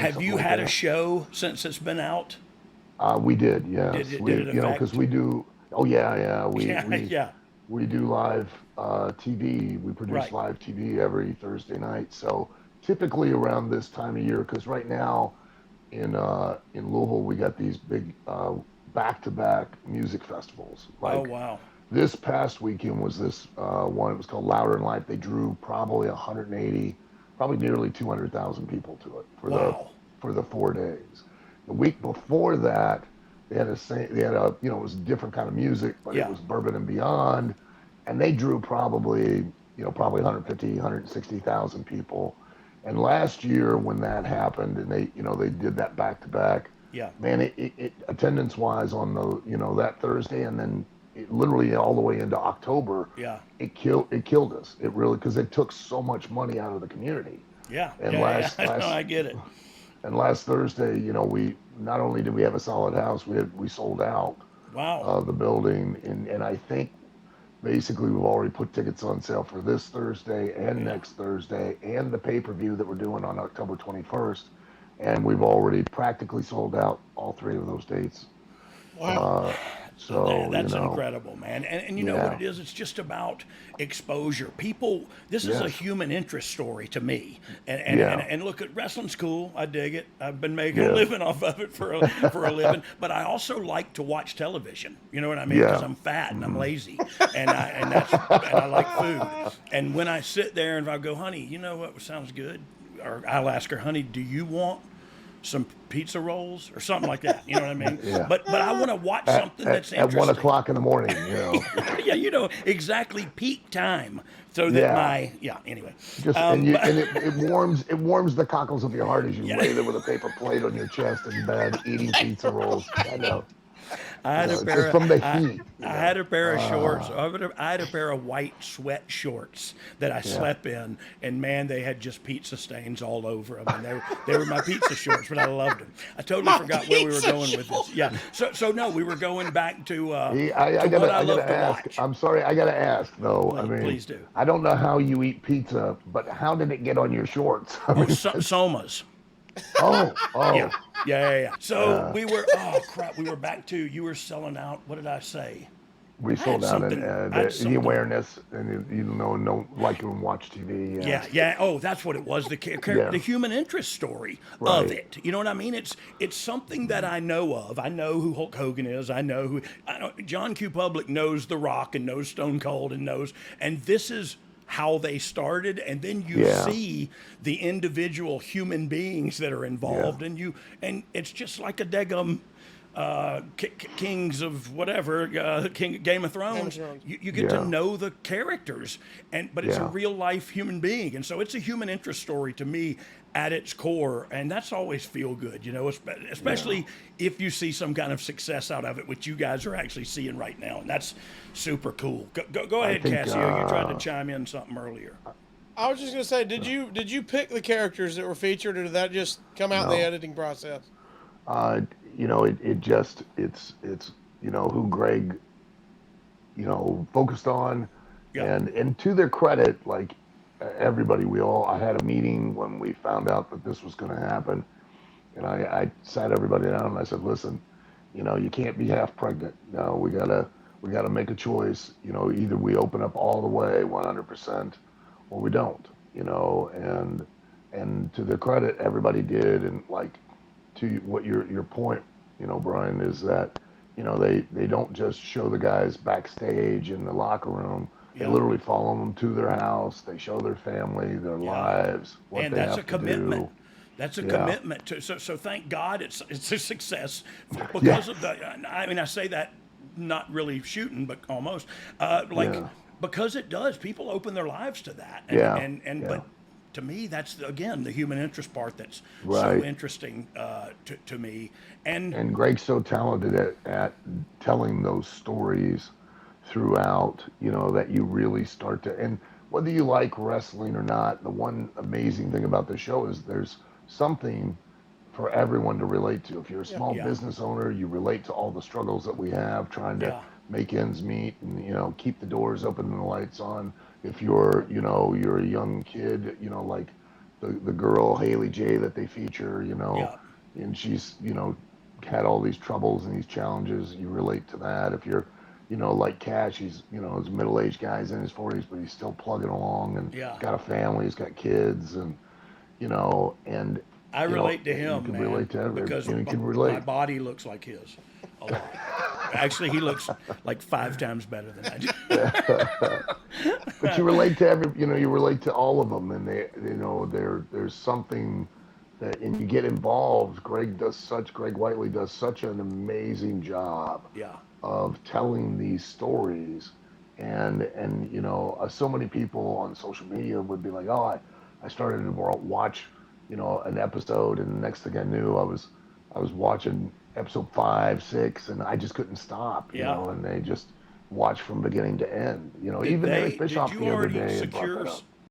Have something you like had a that. show since it's been out? We did, yes. Did We, it because affect? we do. Oh yeah, yeah. We Yeah, we yeah, we do live TV. We produce right. live TV every Thursday night. So typically around this time of year, because right now in Louisville we got these big back-to-back music festivals. Oh, Like wow. this past weekend was this one. It was called Louder in Life. They drew probably 180, probably nearly 200,000 people to it Wow. for the 4 days. The week before that, they had a it was a different kind of music, but it Yeah. was Bourbon and Beyond, and they drew probably probably 150, 160,000 people. And last year when that happened, and they did that back to back, Yeah. man, it attendance wise on the that Thursday, and then literally all the way into October, Yeah. it killed us. It really, because it took so much money out of the community. Yeah. And Yeah. Yeah. last Yeah. No, last I get it. and last Thursday, we not only did we have a solid house, we sold out Wow. the building, and I think basically we've already put tickets on sale for this Thursday and Yeah. next Thursday and the pay-per-view that we're doing on October 21st, and we've already practically sold out all three of those dates. Wow. Uh, so That's incredible, man. And you know what yeah, it is? It's just about exposure. People, this is a yes, human interest story to me. yeah, And look, at wrestling's cool. I dig it. I've been making a yeah, living off of it for a living. But I also like to watch television. You know what I mean? Because yeah. I'm fat and I'm Hmm. lazy, and I like food. And when I sit there and I go, honey, you know what sounds good? Or I'll ask her, honey, do you want some pizza rolls or something like that? You know what I mean? Yeah. But I want to watch At, something at, that's at one interesting. o'clock in the morning. Yeah, you know exactly peak time, so that Yeah. my yeah. Anyway, Just and you but and it warms the cockles of your heart as you yeah, lay there with a paper plate on your chest in bed eating pizza rolls. I know. I had a It's pair just of from the I, heat. I had a pair of shorts. Ah, I had a pair of white sweat shorts that I yeah. slept in, and man, they had just pizza stains all over them, and they were my pizza shorts, but I loved them. I totally My forgot where we were pizza going with this. Yeah, shorts. so no, we were going back I to what gotta I I gotta love to ask. watch. I'm sorry. I gotta ask though. I mean, Please do. I don't know how you eat pizza, but how did it get on your shorts? I Oh, mean, Somas. oh, Yeah, oh, yeah, yeah, yeah. So uh, we were, oh crap, we were back to, you were selling out. What did I say? we I had sold out and something. I had the something. awareness and no like you watch TV. Yeah, Yes. yeah. Oh, that's what it was. The Yeah. human interest story of Right. it. You know what I mean? It's something that I know of. I know who Hulk Hogan is. I know John Q. Public knows The Rock and knows Stone Cold and knows. And this is how they started, and then you Yeah. see the individual human beings that are Yeah. involved, and it's just like a degum kings of whatever, Game of Game of Thrones. Thrones. You get to Yeah. know the characters, but it's a Yeah. real life human being, and so it's a human interest story to me at its core, and that's always feel good, Yeah. especially if you see some kind of success out of it, which you guys are actually seeing right now, and that's super cool. Go I ahead, think Casio. You tried to chime in something earlier. I was just gonna say, did you pick the characters that were featured, or did that just come out in the no. editing process? Uh, it's who Greg focused on, Yeah, and to their credit, like everybody, I had a meeting when we found out that this was going to happen, and I sat everybody down and I said, listen, you can't be half pregnant. No, we gotta make a choice. Either we open up all the way 100%, or we don't. And to their credit, everybody did, and like to what your point, Brian, is that they don't just show the guys backstage in the locker room. They yeah, literally follow them to their house. They show their family, their yeah. lives, what And they that's a have to commitment. do. That's a Yeah, commitment to. So thank God it's a success yeah, because of the. I mean, I say that not really shooting, but almost like yeah, because it does. People open their lives to that, yeah, but yeah. to me, that's again the human interest part that's so Right. interesting to me. And And Greg's so talented at telling those stories throughout, that you really start to, and whether you like wrestling or not, the one amazing thing about the show is there's something for everyone to relate to. If you're a Yeah. small yeah, business owner, you relate to all the struggles that we have trying to yeah, make ends meet and, keep the doors open and the lights on. If you're a young kid, like the girl Haley J that they feature, Yeah. and she's had all these troubles and these challenges. You relate to that. If you're like Cash, he's he's a middle-aged guy, he's in his 40s, but he's still plugging along and Yeah. got a family, he's got kids, and and I relate to you him, can man, relate to because you can my relate. body looks like his a lot. Actually, he looks like 5 times better than I do. But you relate to you relate to all of them, and there's something that, and you get involved. Greg Whiteley does such an amazing job Yeah. of telling these stories, and so many people on social media would be like, oh, I started to watch an episode, and the next thing I knew, I was watching episode 5, 6, and I just couldn't stop, Yeah. and they just watched from beginning to end. Did Even Eric did Bischoff you the other already day had brought secure that up.